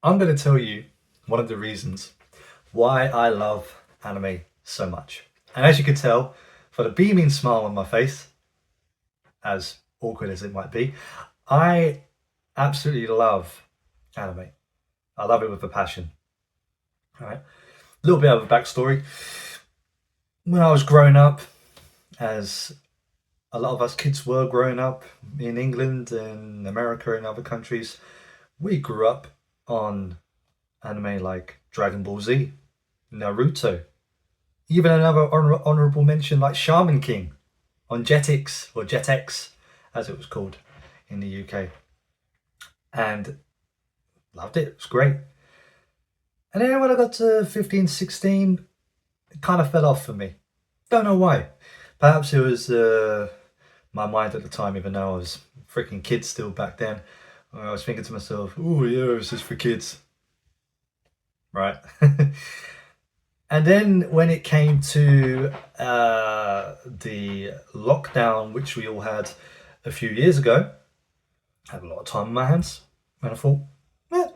I'm going to tell you one of the reasons why I love anime so much. And as you can tell, for the beaming smile on my face, as awkward as it might be, I absolutely love anime. I love it with a passion. All right. A little bit of a backstory. When I was growing up, as a lot of us kids were growing up in England and America and other countries, we grew up on anime like Dragon Ball Z, Naruto, even another honorable mention like Shaman King on Jetix or Jetix as it was called in the UK, and loved it. It was great. And then when I got to 15, 16, it kind of fell off for me. Don't know why. Perhaps it was my mind at the time, even though I was a freaking kid still back then. I was thinking to myself, oh yeah, this is for kids. Right. And then when it came to the lockdown, which we all had a few years ago, I had a lot of time on my hands. And I thought, yeah,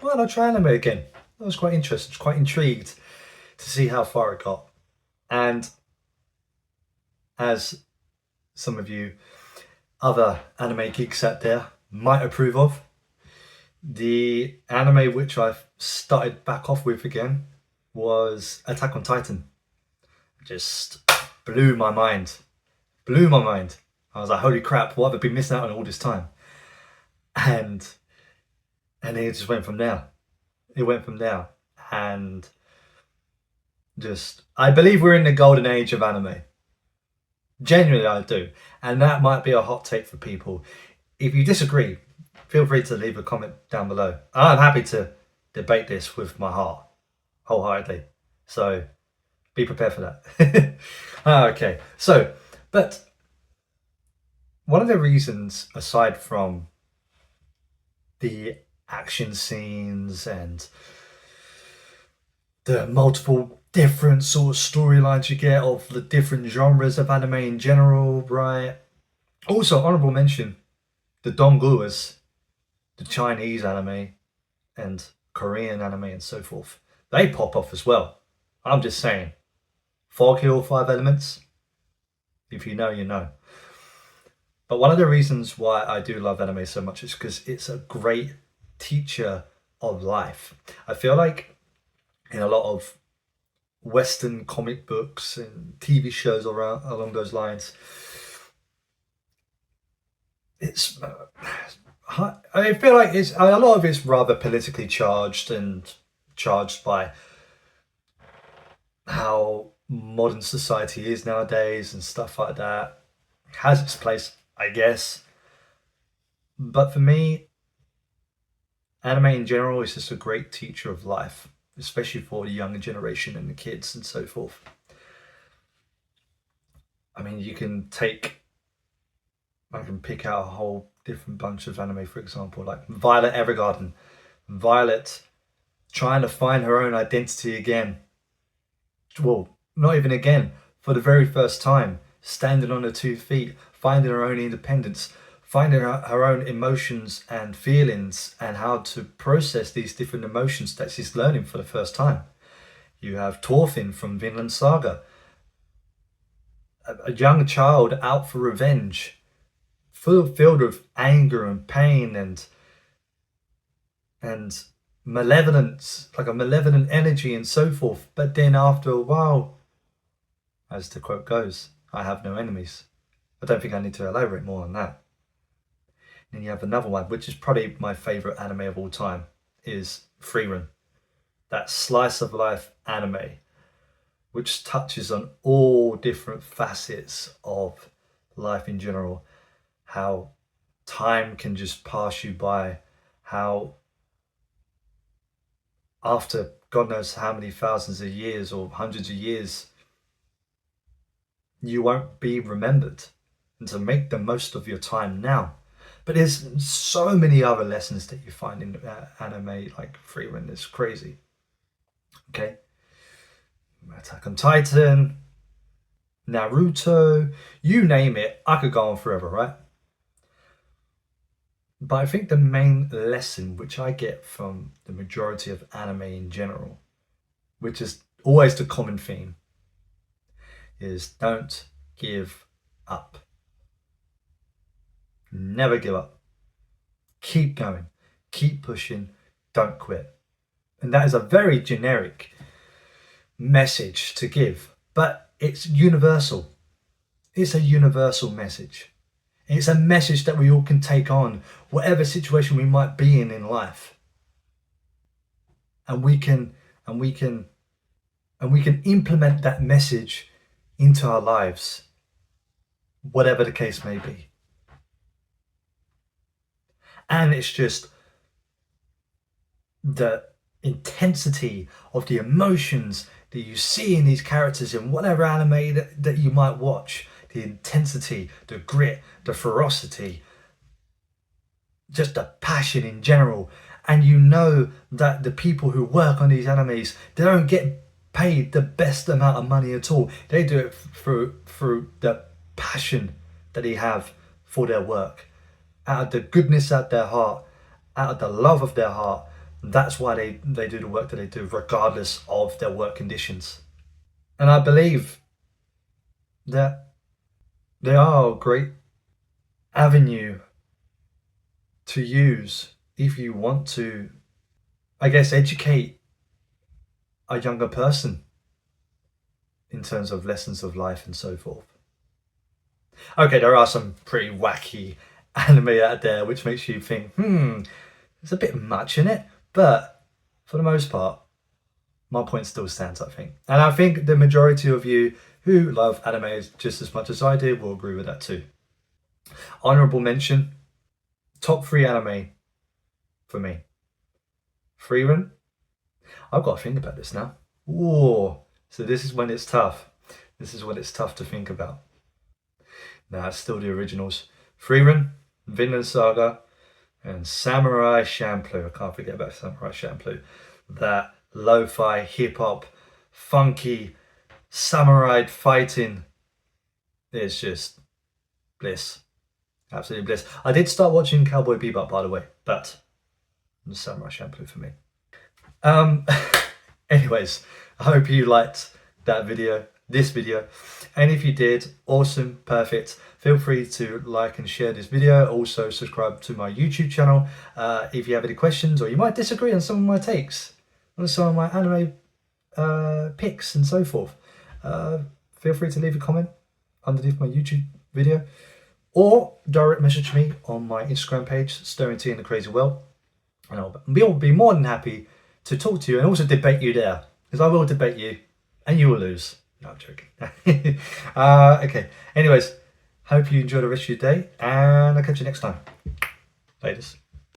why not try anime again? I was quite interested, quite intrigued to see how far it got. And as some of you other anime geeks out there might approve of, the anime which I've started back off with again was Attack on Titan. Just blew my mind. Blew my mind. I was like, holy crap, what have I been missing out on all this time? And then it just went from there. It went from there. And just, I believe we're in the golden age of anime. Genuinely, I do. And that might be a hot take for people. If you disagree, feel free to leave a comment down below. I'm happy to debate this with my heart, wholeheartedly. So be prepared for that. Okay, so, but one of the reasons, aside from the action scenes and the multiple different sort of storylines you get of the different genres of anime in general, right? Also, honorable mention, the Donguas, the Chinese anime and Korean anime and so forth. They pop off as well. I'm just saying, 4 kill 5 elements. If you know, you know. But one of the reasons why I do love anime so much is because it's a great teacher of life. I feel like in a lot of Western comic books and TV shows around along those lines, it's I feel like it's a lot of it's rather politically charged and charged by how modern society is nowadays and stuff like that. Has its place, I guess. But for me, anime in general is just a great teacher of life, especially for the younger generation and the kids and so forth. I mean, I can pick out a whole different bunch of anime, for example, like Violet Evergarden. Violet trying to find her own identity again. Well, not even again, for the very first time, standing on her 2 feet, finding her own independence, finding her own emotions and feelings and how to process these different emotions that she's learning for the first time. You have Thorfinn from Vinland Saga, a young child out for revenge, filled with anger and pain and malevolence, like a malevolent energy and so forth. But then after a while, as the quote goes, I have no enemies. I don't think I need to elaborate more on that. And then you have another one, which is probably my favorite anime of all time, is Frieren. That slice of life anime, which touches on all different facets of life in general. How time can just pass you by, how after God knows how many thousands of years or hundreds of years, you won't be remembered, and to make the most of your time now. But there's so many other lessons that you find in anime like Frieren. It's crazy. Okay, Attack on Titan, Naruto, you name it, I could go on forever, right? But I think the main lesson which I get from the majority of anime in general, which is always the common theme, is don't give up. Never give up. Keep going. Keep pushing. Don't quit. And that is a very generic message to give, but it's universal. It's a universal message. It's a message that we all can take on, whatever situation we might be in life. And we can implement that message into our lives, whatever the case may be. And it's just the intensity of the emotions that you see in these characters in whatever anime that you might watch. The intensity, the grit, the ferocity, just the passion in general. And you know that the people who work on these animes, they don't get paid the best amount of money at all. They do it through the passion that they have for their work, out of the goodness at their heart, out of the love of their heart. That's why they do the work that they do, regardless of their work conditions. And I believe that they are a great avenue to use if you want to, I guess, educate a younger person in terms of lessons of life and so forth. Okay, there are some pretty wacky anime out there which makes you think, there's a bit much in it, but for the most part, my point still stands, I think. And I think the majority of you who love anime just as much as I do will agree with that too. Honorable mention, top 3 anime for me. Frieren. I've got to think about this now. Whoa. So this is when it's tough. This is when it's tough to think about. Nah, it's still the originals. Frieren, Vinland Saga, and Samurai Champloo. I can't forget about Samurai Champloo. That lo-fi, hip-hop, funky, samurai fighting. It's just bliss. Absolutely bliss. I did start watching Cowboy Bebop, by the way, but Samurai Champloo for me. Anyways, I hope you liked this video. And if you did, awesome, perfect. Feel free to like and share this video. Also subscribe to my YouTube channel if you have any questions, or you might disagree on some of my takes, on some of my anime picks and so forth. Feel free to leave a comment underneath my YouTube video, or direct message me on my Instagram page, StirringTeaInACrazyWorld, and I'll be more than happy to talk to you and also debate you there, because I will debate you and you will lose. No, I'm joking. Okay, anyways, hope you enjoy the rest of your day, and I'll catch you next time. Laters.